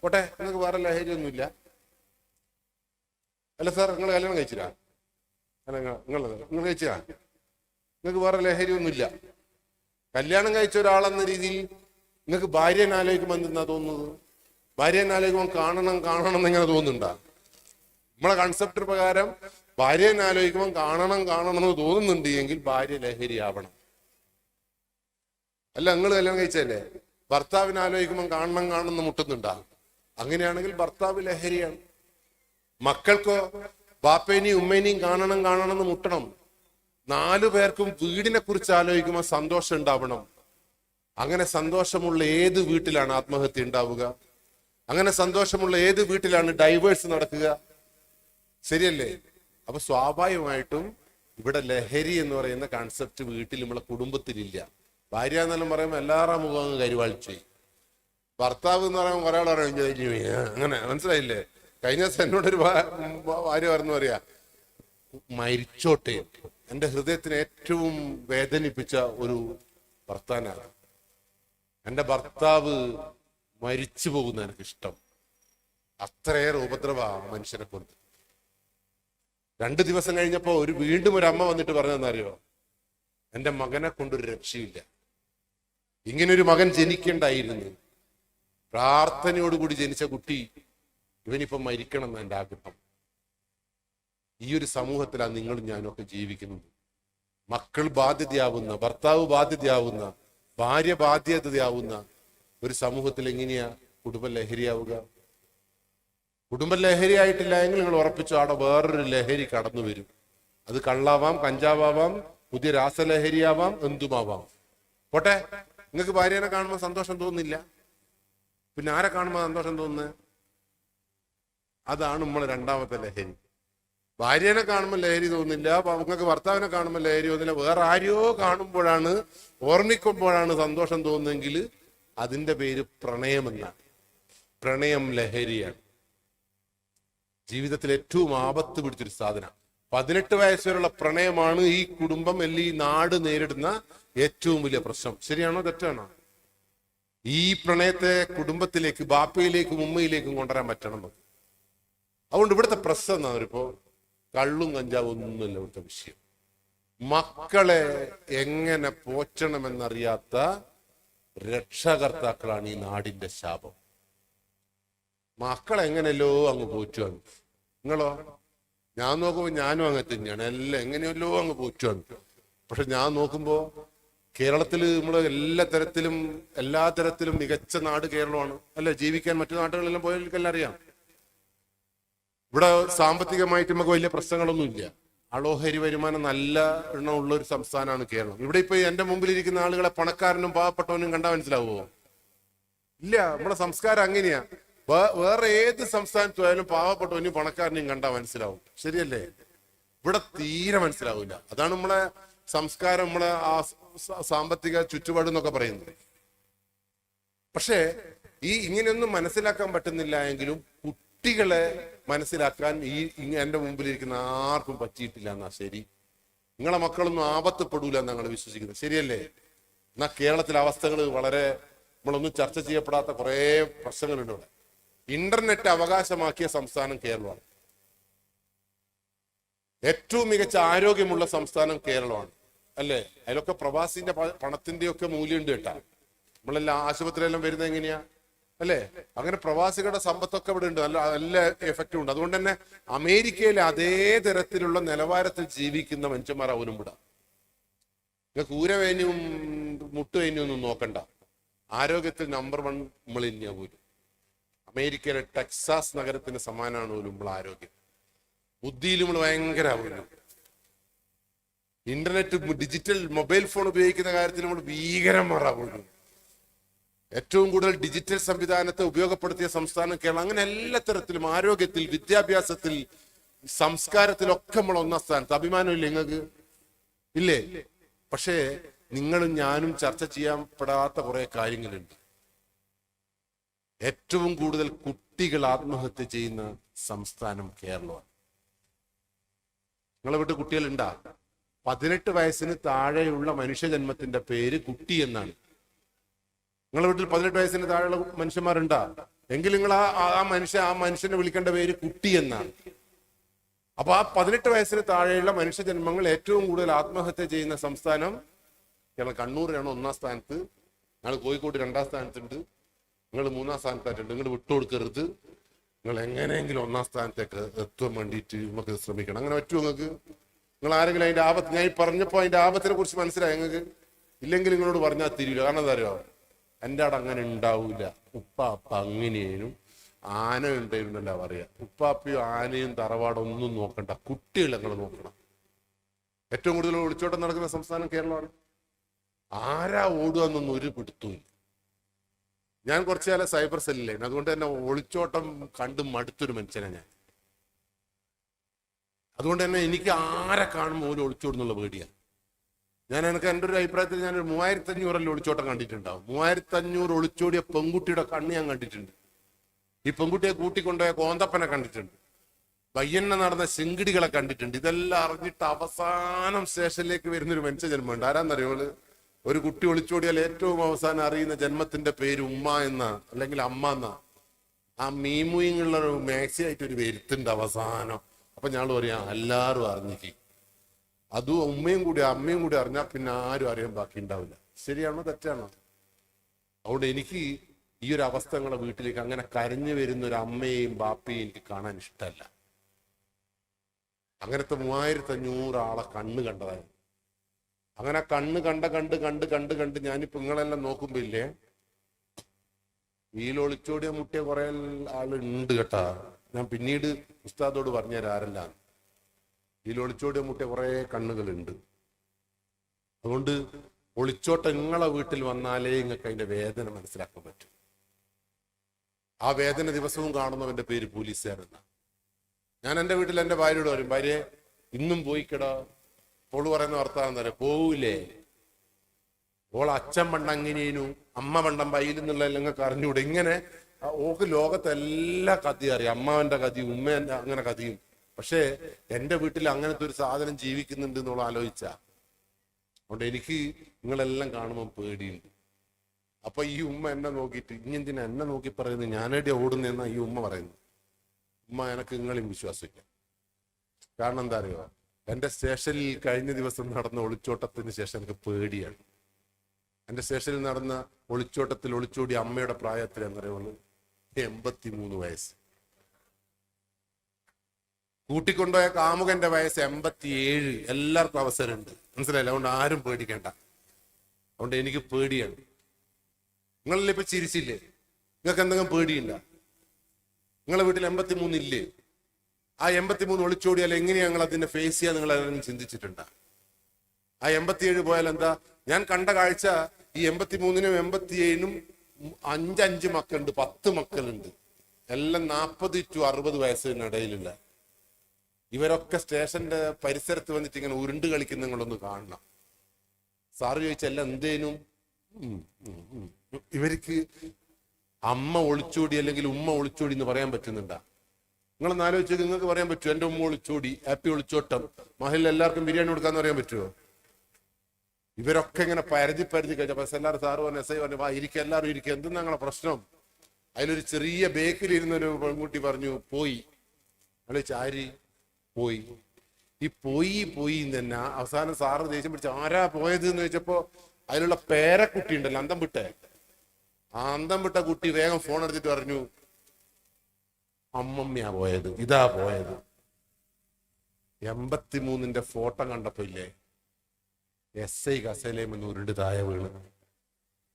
പോട്ടെ, നിങ്ങൾക്ക് വേറെ ലഹരി ഒന്നുമില്ല. അല്ല സാർ, നിങ്ങൾ കല്യാണം കഴിച്ചില്ല? അല്ല, നിങ്ങൾ കഴിച്ചാ? നിങ്ങൾക്ക് വേറെ ലഹരി ഒന്നുമില്ല. കല്യാണം കഴിച്ച ഒരാളെന്ന രീതിയിൽ നിങ്ങൾക്ക് ഭാര്യനെ ആലോചിക്കുമ്പോൾ എന്തെന്നാ തോന്നുന്നത്? ഭാര്യനെ ആലോചിക്കുമ്പോൾ കാണണം കാണണം എന്നെങ്ങനെ തോന്നുന്നുണ്ടാ? നമ്മളെ കൺസെപ്റ്റ് പ്രകാരം ഭാര്യനെ ആലോചിക്കുമ്പോൾ കാണണം കാണണം എന്ന് തോന്നുന്നുണ്ട് എങ്കിൽ ഭാര്യ ലഹരി ആവണം. അല്ല, നിങ്ങൾ കല്യാണം കഴിച്ചല്ലേ, ഭർത്താവിനെ ആലോചിക്കുമ്പോൾ കാണണം കാണണം എന്ന് മുട്ടുന്നുണ്ടാ? അങ്ങനെയാണെങ്കിൽ ഭർത്താവ് ലഹരിയാണ്. മക്കൾക്കോ ബാപ്പേനെയും ഉമ്മേനെയും കാണണം കാണണം എന്ന് മുട്ടണം. 4 പേർക്കും വീടിനെ കുറിച്ച് ആലോചിക്കുമ്പോൾ സന്തോഷം ഉണ്ടാവണം. അങ്ങനെ സന്തോഷമുള്ള ഏത് വീട്ടിലാണ് ആത്മഹത്യ ഉണ്ടാവുക? അങ്ങനെ സന്തോഷമുള്ള ഏത് വീട്ടിലാണ് ഡൈവേഴ്സ് നടക്കുക? ശരിയല്ലേ? അപ്പൊ സ്വാഭാവികമായിട്ടും ഇവിടെ ലഹരി എന്ന് പറയുന്ന കൺസെപ്റ്റ് വീട്ടിൽ നമ്മളെ കുടുംബത്തിലില്ല. ഭാര്യ എന്നെല്ലാം പറയുമ്പോൾ എല്ലാവരുടെ മുഖം അങ്ങ് കരുവാളിച്ചു. ഭർത്താവ് എന്ന് പറയുമ്പോൾ ഒരാൾ പറയും അങ്ങനെ, മനസ്സിലായില്ലേ? കഴിഞ്ഞ ദിവസം എന്നോടൊരു ഭാര്യ പറഞ്ഞു പറയാ, മരിച്ചോട്ടെ, എന്റെ ഹൃദയത്തിന് ഏറ്റവും വേദനിപ്പിച്ച ഒരു വർത്താനാണ്, എന്റെ ഭർത്താവ് മരിച്ചു പോകുന്ന എനിക്കിഷ്ടം. അത്രയേറെ ഉപദ്രവ മനുഷ്യനെ കൊണ്ട്. 2 ദിവസം കഴിഞ്ഞപ്പോ വീണ്ടും ഒരു അമ്മ വന്നിട്ട് പറഞ്ഞതെന്നറിയോ, എന്റെ മകനെ കൊണ്ടൊരു രക്ഷയില്ല, ഇങ്ങനൊരു മകൻ ജനിക്കണ്ടായിരുന്നു, പ്രാർത്ഥനയോടുകൂടി ജനിച്ച കുട്ടി, ഇവനിപ്പം മരിക്കണം എന്ന് എന്റെ ആഗ്രഹം. ഈ ഒരു സമൂഹത്തിലാണ് നിങ്ങളും ഞാനൊക്കെ ജീവിക്കുന്നത്. മക്കൾ ബാധ്യതയാവുന്ന, ഭർത്താവ് ബാധ്യതയാവുന്ന, ഭാര്യ ബാധ്യതയാവുന്ന ഒരു സമൂഹത്തിൽ എങ്ങനെയാ കുടുംബ ലഹരിയാവുക? കുടുംബ ലഹരിയായിട്ടില്ല എങ്കിൽ നിങ്ങൾ ഉറപ്പിച്ചു അവിടെ വേറൊരു ലഹരി കടന്നു വരും. അത് കള്ളാവാം, കഞ്ചാവാം, പുതിയ രാസലഹരിയാവാം, എന്തുമാവാം. പോട്ടെ, നിങ്ങൾക്ക് ഭാര്യനെ കാണുമ്പോൾ സന്തോഷം തോന്നുന്നില്ല, പിന്നെ ആരെ കാണുമ്പോൾ സന്തോഷം തോന്നുന്നത്? അതാണ് നമ്മളെ രണ്ടാമത്തെ ലഹരി. ഭാര്യനെ കാണുമ്പോൾ ലഹരി തോന്നുന്നില്ല, നിങ്ങൾക്ക് ഭർത്താവിനെ കാണുമ്പോൾ ലഹരി തോന്നുന്നില്ല, വേറെ ആരെയോ കാണുമ്പോഴാണ്, ഓർമ്മിക്കുമ്പോഴാണ് സന്തോഷം തോന്നുന്നെങ്കിൽ അതിന്റെ പേര് പ്രണയമെന്നാണ്. പ്രണയം ലഹരിയാണ്. ജീവിതത്തിൽ ഏറ്റവും ആപത്ത് പിടിച്ചൊരു സാധനം. 18 വയസ്സ് വരെയുള്ള പ്രണയമാണ് ഈ കുടുംബം അല്ലെങ്കിൽ ഈ നാട് നേരിടുന്ന ഏറ്റവും വലിയ പ്രശ്നം. ശരിയാണോ തെറ്റാണോ? ഈ പ്രണയത്തെ കുടുംബത്തിലേക്ക്, ബാപ്പയിലേക്കും ഉമ്മയിലേക്കും കൊണ്ടുവരാൻ പറ്റണം. അതുകൊണ്ട് ഇവിടുത്തെ പ്രശ്നം എന്നാ, ഇപ്പോ കള്ളും കഞ്ചാവും ഒന്നുമില്ല ഇവിടുത്തെ വിഷയം. മക്കളെ എങ്ങനെ പോറ്റണമെന്നറിയാത്ത രക്ഷകർത്താക്കളാണ് ഈ നാടിന്റെ ശാപം. മക്കളെങ്ങനെയല്ലോ അങ്ങ് പോറ്റുവാണ്. നിങ്ങളോ? ഞാൻ നോക്കുമ്പോ ഞാനും അങ്ങനെ തന്നെയാണ്, എല്ലാം എങ്ങനെയല്ലോ അങ്ങ് പോറ്റുവാണ്. പക്ഷെ ഞാൻ നോക്കുമ്പോ കേരളത്തിൽ നമ്മൾ എല്ലാ തരത്തിലും മികച്ച നാട് കേരളമാണ് അല്ലെ? ജീവിക്കാൻ മറ്റു നാടുകളെല്ലാം പോയാൽ അറിയാം. ഇവിടെ സാമ്പത്തികമായിട്ട് നമുക്ക് വലിയ പ്രശ്നങ്ങളൊന്നുമില്ല. അളോഹരി വരുമാനം നല്ല എണ്ണമുള്ള ഒരു സംസ്ഥാനമാണ് കേരളം. ഇവിടെ ഇപ്പൊ എന്റെ മുമ്പിലിരിക്കുന്ന ആളുകളെ പണക്കാരനും പാവപ്പെട്ടവനും കണ്ടാൽ മനസ്സിലാവുമോ? ഇല്ല. നമ്മുടെ സംസ്കാരം അങ്ങനെയാ. വേറെ ഏത് സംസ്ഥാനത്ത് പോയാലും പാവപ്പെട്ടവനും പണക്കാരനെയും കണ്ടാൽ മനസ്സിലാവും. ശരിയല്ലേ? ഇവിടെ തീരെ മനസ്സിലാവില്ല. അതാണ് നമ്മളെ സംസ്കാരം, നമ്മളെ ആ സാമ്പത്തിക ചുറ്റുപാട് എന്നൊക്കെ പറയുന്നത്. പക്ഷേ ഇങ്ങനെയൊന്നും മനസ്സിലാക്കാൻ പറ്റുന്നില്ല എങ്കിലും കുട്ടികളെ മനസ്സിലാക്കാൻ എന്റെ മുമ്പിലിരിക്കുന്ന ആർക്കും പറ്റിയിട്ടില്ല എന്നാ ശരി. നിങ്ങളെ മക്കളൊന്നും ആപത്തപ്പെടൂല എന്നാണ് ഞങ്ങൾ വിശ്വസിക്കുന്നത്. ശരിയല്ലേ? എന്നാ കേരളത്തിലെ അവസ്ഥകൾ വളരെ നമ്മളൊന്നും ചർച്ച ചെയ്യപ്പെടാത്ത കുറെ പ്രശ്നങ്ങളുണ്ട് ഇവിടെ. ഇന്റർനെറ്റ് അവകാശമാക്കിയ സംസ്ഥാനം കേരളമാണ്. ഏറ്റവും മികച്ച ആരോഗ്യമുള്ള സംസ്ഥാനം കേരളമാണ് അല്ലേ? അതിലൊക്കെ പ്രവാസിന്റെ പണത്തിന്റെ ഒക്കെ മൂല്യമുണ്ട് കേട്ടാ. നമ്മളെല്ലാം ആശുപത്രിയെല്ലാം വരുന്നത് എങ്ങനെയാ അല്ലേ? അങ്ങനെ പ്രവാസികളുടെ സമ്പത്തൊക്കെ ഇവിടെ ഉണ്ട്, നല്ല എഫക്റ്റും ഉണ്ട്. അതുകൊണ്ട് തന്നെ അമേരിക്കയിലെ അതേ തരത്തിലുള്ള നിലവാരത്തിൽ ജീവിക്കുന്ന മനുഷ്യന്മാർ അവനും വിടാം. നിങ്ങൾക്ക് ഊരവേന്യവും മുട്ടുവേന്യവും ഒന്നും നോക്കണ്ട, ആരോഗ്യത്തിൽ നമ്പർ 1 നമ്മൾ തന്നെയാ പോലും. അമേരിക്കയിലെ ടെക്സാസ് നഗരത്തിന് സമാനമാണ് പോലും നമ്മൾ ആരോഗ്യം. ബുദ്ധിയിൽ നമ്മൾ ഭയങ്കര ആവുന്നു. ഇന്റർനെറ്റ്, ഡിജിറ്റൽ മൊബൈൽ ഫോൺ ഉപയോഗിക്കുന്ന കാര്യത്തിൽ നമ്മൾ ഭീകരന്മാരാവുന്നു. ഏറ്റവും കൂടുതൽ ഡിജിറ്റൽ സംവിധാനത്തെ ഉപയോഗപ്പെടുത്തിയ സംസ്ഥാനം കേരളം. അങ്ങനെ എല്ലാ തരത്തിലും ആരോഗ്യത്തിൽ, വിദ്യാഭ്യാസത്തിൽ, സംസ്കാരത്തിലൊക്കെ നമ്മൾ 1ാം സ്ഥാനത്ത്. അഭിമാനമില്ലേ നിങ്ങൾക്ക്? ഇല്ലേ? പക്ഷേ നിങ്ങളും ഞാനും ചർച്ച ചെയ്യാൻപ്പെടാത്ത കുറെ കാര്യങ്ങളുണ്ട്. ഏറ്റവും കൂടുതൽ കുട്ടികൾ ആത്മഹത്യ ചെയ്യുന്ന സംസ്ഥാനം കേരളമാണ്. നിങ്ങളെ വീട്ടിൽ കുട്ടികളുണ്ടാ? 18 വയസ്സിന് താഴെയുള്ള മനുഷ്യജന്മത്തിന്റെ പേര് കുട്ടി എന്നാണ്. നിങ്ങളുടെ വീട്ടിൽ 18 വയസ്സിന് താഴെയുള്ള മനുഷ്യന്മാരുണ്ടാ? എങ്കിൽ നിങ്ങൾ ആ മനുഷ്യനെ വിളിക്കേണ്ട പേര് കുട്ടി എന്നാണ്. അപ്പൊ ആ 18 വയസ്സിന് താഴെയുള്ള മനുഷ്യ ജന്മങ്ങൾ ഏറ്റവും കൂടുതൽ ആത്മഹത്യ ചെയ്യുന്ന സംസ്ഥാനം ഞങ്ങൾ കണ്ണൂരിലാണ് 1-ാം സ്ഥാനത്ത്, ഞങ്ങൾ കോഴിക്കോട് 2-ാം സ്ഥാനത്തുണ്ട്, നിങ്ങൾ 3-ാം സ്ഥാനത്തായിട്ടുണ്ട്. നിങ്ങൾ വിട്ടുകൊടുക്കരുത്. നിങ്ങൾ എങ്ങനെയെങ്കിലും 1-ാം സ്ഥാനത്തേക്ക് എത്താൻ വേണ്ടിയിട്ട് നമുക്ക് ശ്രമിക്കണം. അങ്ങനെ പറ്റുമോ നിങ്ങൾക്ക്? നിങ്ങൾ ആരെങ്കിലും അതിന്റെ ആപത്ത്, ഞാൻ പറഞ്ഞപ്പോൾ അതിന്റെ ആപത്തിനെ കുറിച്ച് മനസ്സിലായി നിങ്ങൾക്ക്? ഇല്ലെങ്കിൽ നിങ്ങളോട് പറഞ്ഞാൽ തിരിയില്ല. കാരണം എന്താ അറിയോ, എൻ്റെ അവിടെ അങ്ങനെ ഉണ്ടാവൂല. ഉപ്പാപ്പ അങ്ങനെയും ആന ഉണ്ടായിരുന്നല്ല പറയാ. ഉപ്പാപ്പയും ആനയും തറവാടൊന്നും നോക്കണ്ട, കുട്ടികൾ നിങ്ങൾ നോക്കണം. ഏറ്റവും കൂടുതൽ ഒളിച്ചോട്ടം നടക്കുന്ന സംസ്ഥാനം കേരളമാണ്. ആരാ ഓടുക എന്നൊന്നും ഒരു പിടുത്തവും. ഞാൻ കുറച്ചു കാലം സൈബർ സെല്ലിലായിരുന്നു. അതുകൊണ്ട് തന്നെ ഒളിച്ചോട്ടം കണ്ട് മടുത്തൊരു മനുഷ്യനാണ് ഞാൻ. അതുകൊണ്ട് തന്നെ എനിക്ക് ആരെ കാണുമ്പോൾ ഒരു ഒളിച്ചോടുന്നുള്ള പേടിയാണ്. എനിക്ക് എൻ്റെ ഒരു അഭിപ്രായത്തിൽ ഞാനൊരു 3500 ഒളിച്ചോട്ടം കണ്ടിട്ടുണ്ടാവും. 3500 ഒളിച്ചോടിയ പെൺകുട്ടിയുടെ കണ്ണ് ഞാൻ കണ്ടിട്ടുണ്ട്. ഈ പെൺകുട്ടിയെ കൂട്ടിക്കൊണ്ടുപോയ കോന്തപ്പനെ കണ്ടിട്ടുണ്ട്. പയ്യന്നെ നടന്ന ശിങ്കിടികളെ കണ്ടിട്ടുണ്ട്. ഇതെല്ലാം അറിഞ്ഞിട്ട് അവസാനം സ്റ്റേഷനിലേക്ക് വരുന്നൊരു മനുഷ്യ ജന്മമുണ്ട്. ആരാന്നറിയോള്? ഒരു കുട്ടി ഒളിച്ചോടിയാൽ ഏറ്റവും അവസാനം അറിയുന്ന ജന്മത്തിന്റെ പേര് ഉമ്മ എന്ന അല്ലെങ്കിൽ അമ്മ എന്ന. ആ മീമുയിങ്ങുള്ള ഒരു മാക്സി ആയിട്ട് ഒരു വരുത്തുണ്ട് അവസാനം. അപ്പൊ ഞങ്ങൾ പറയാ എല്ലാവരും അറിഞ്ഞിക്ക്. അതും ഉമ്മയും കൂടി അമ്മയും കൂടി അറിഞ്ഞാൽ പിന്നെ ആരും അറിയാൻ ബാക്കി ഉണ്ടാവില്ല. ശരിയാണോ തെറ്റാണോ? അതുകൊണ്ട് എനിക്ക് ഈ ഒരു അവസ്ഥകളെ വീട്ടിലേക്ക് അങ്ങനെ കരഞ്ഞു വരുന്ന ഒരു അമ്മയെയും ബാപ്പയും എനിക്ക് കാണാൻ ഇഷ്ടമല്ല. അങ്ങനത്തെ 3500 ആളെ കണ്ണ് കണ്ടതാണ്. അങ്ങനെ കണ്ണ് കണ്ട് ഞാനിപ്പോ നിങ്ങളെല്ലാം നോക്കുമ്പോ ഇല്ലേ, ഒളിച്ചോടിയ മുട്ടിയ കുറെ ആളുണ്ട് കേട്ടാ. ഞാൻ പിന്നീട് ഉസ്താദോട് പറഞ്ഞുതരാം ആരല്ല. ഒളിച്ചോടിയ മുട്ടിയ കുറെ കണ്ണുകളുണ്ട്. അതുകൊണ്ട് ഒളിച്ചോട്ടം നിങ്ങളെ വീട്ടിൽ വന്നാലേ നിങ്ങൾക്ക് അതിന്റെ വേദന മനസ്സിലാക്കാൻ പറ്റും. ആ വേദന ദിവസവും കാണുന്നവന്റെ പേര് പോലീസുകാരെന്ന. ഞാൻ എൻ്റെ വീട്ടിൽ എൻ്റെ ഭാര്യയോട് പറയും, ഭാര്യയെ ഇന്നും പോയിക്കടാ. ഓള് പറയുന്ന വർത്താനം എന്താ പറയുക, പോവൂലേ? ഓൾ അച്ഛൻ പണ്ട് അങ്ങനെയും അമ്മ പണ്ടം പയ്യിൽ നിന്നുള്ള നിങ്ങൾക്ക് അറിഞ്ഞൂടെ? ഇങ്ങനെ ഓക്ക് ലോകത്തെ എല്ലാ കഥയും അറിയാം. അമ്മാവന്റെ കഥയും ഉമ്മേന്റെ അങ്ങനെ കഥയും. പക്ഷേ എൻ്റെ വീട്ടിൽ അങ്ങനത്തെ ഒരു സാധനം ജീവിക്കുന്നുണ്ട് എന്നുള്ള ആലോചിച്ച. അതുകൊണ്ട് എനിക്ക് നിങ്ങളെല്ലാം കാണുമ്പോൾ പേടിയുണ്ട്. അപ്പൊ ഈ ഉമ്മ എന്നെ നോക്കിയിട്ട് ഇഞ്ഞെന്തിനാ എന്നെ നോക്കി പറയുന്നത്, ഞാനെവിടെ ഓടുന്നെന്നാ ഈ ഉമ്മ പറയുന്നത്. ഉമ്മ എനക്ക് നിങ്ങളെയും വിശ്വാസിക്കാം. കാരണം എന്താ അറിയോ, എൻ്റെ സ്റ്റേഷനിൽ കഴിഞ്ഞ ദിവസം നടന്ന ഒളിച്ചോട്ടത്തിന് ശേഷം എനിക്ക് പേടിയാണ്. എൻ്റെ സ്റ്റേഷനിൽ നടന്ന ഒളിച്ചോട്ടത്തിൽ ഒളിച്ചോടി അമ്മയുടെ പ്രായത്തിൽ എന്നറിയുള്ളൂ 83 വയസ്സ്. കൂട്ടിക്കൊണ്ടുപോയ കാമുകന്റെ വയസ്സ് 87. എല്ലാവർക്കും അവസരമുണ്ട്, മനസ്സിലായില്ല? അതുകൊണ്ട് ആരും പേടിക്കണ്ട. അതുകൊണ്ട് എനിക്ക് പേടിയാണ്. നിങ്ങളല്ലേ ഇപ്പൊ ചിരിച്ചില്ലേ? നിങ്ങൾക്ക് എന്തെങ്കിലും പേടിയില്ല? നിങ്ങളെ വീട്ടിൽ 83 ഇല്ലേ? ആ 83 ഒളിച്ചോടിയാൽ എങ്ങനെയാ ഞങ്ങൾ അതിന്റെ ഫേസ് ചെയ്യാൻ നിങ്ങൾ ആരെങ്കിലും ചിന്തിച്ചിട്ടുണ്ടാ? ആ 87 പോയാൽ എന്താ? ഞാൻ കണ്ട കാഴ്ച ഈ 83നും 87നും 5 മക്കളുണ്ട്, 10 മക്കളുണ്ട്. എല്ലാം 40 to 60 വയസ്സിനിടയിലുള്ള. ഇവരൊക്കെ സ്റ്റേഷന്റെ പരിസരത്ത് വന്നിട്ട് ഇങ്ങനെ ഉരുണ്ട് കളിക്കുന്ന നിങ്ങളൊന്ന് കാണണം. സാറ് ചോദിച്ചല്ല എന്തേനും ഇവർക്ക് അമ്മ ഒളിച്ചോടി അല്ലെങ്കിൽ ഉമ്മ ഒളിച്ചോടി എന്ന് പറയാൻ പറ്റുന്നുണ്ടാ? നിങ്ങളൊന്ന് ആലോചിച്ച് നിങ്ങൾക്ക് പറയാൻ പറ്റുമോ? എൻ്റെ ഉമ്മ ഒളിച്ചോടി, ഹാപ്പി ഒളിച്ചോട്ടം, മഹിള എല്ലാവർക്കും ബിരിയാണി കൊടുക്കാന്ന് പറയാൻ പറ്റുമോ? ഇവരൊക്കെ ഇങ്ങനെ പരതി കഴിഞ്ഞപ്പോ എല്ലാവരും സാറ് പറഞ്ഞു, എസ് ഐ പറഞ്ഞു, വാ ഇരിക്കുക, എല്ലാവരും ഇരിക്കുക, എന്തെന്ന് ഞങ്ങളെ പ്രശ്നം? അതിലൊരു ചെറിയ ബേക്കിലിരുന്നൊരു പെൺകുട്ടി പറഞ്ഞു പോയി. അല്ലെ ചാരി പോയി. ഈ പോയി തന്നെ അവസാനം സാറ് ദേഷ്യം പിടിച്ച് ആരാ പോയത് എന്ന് ചോദിച്ചപ്പോ അതിലുള്ള പേരക്കുട്ടി ഉണ്ടല്ലോ, അന്തം വിട്ടേ, ആ അന്തം വിട്ട കുട്ടി വേഗം ഫോൺ എടുത്തിട്ട് പറഞ്ഞു, അമ്മമ്മയാ പോയത്, ഇതാ പോയത്. 83ന്റെ ഫോട്ടോ കണ്ടപ്പോ ഇല്ലേ, SI കസേലയും ഉരുണ്ട് താഴെ വീണ്.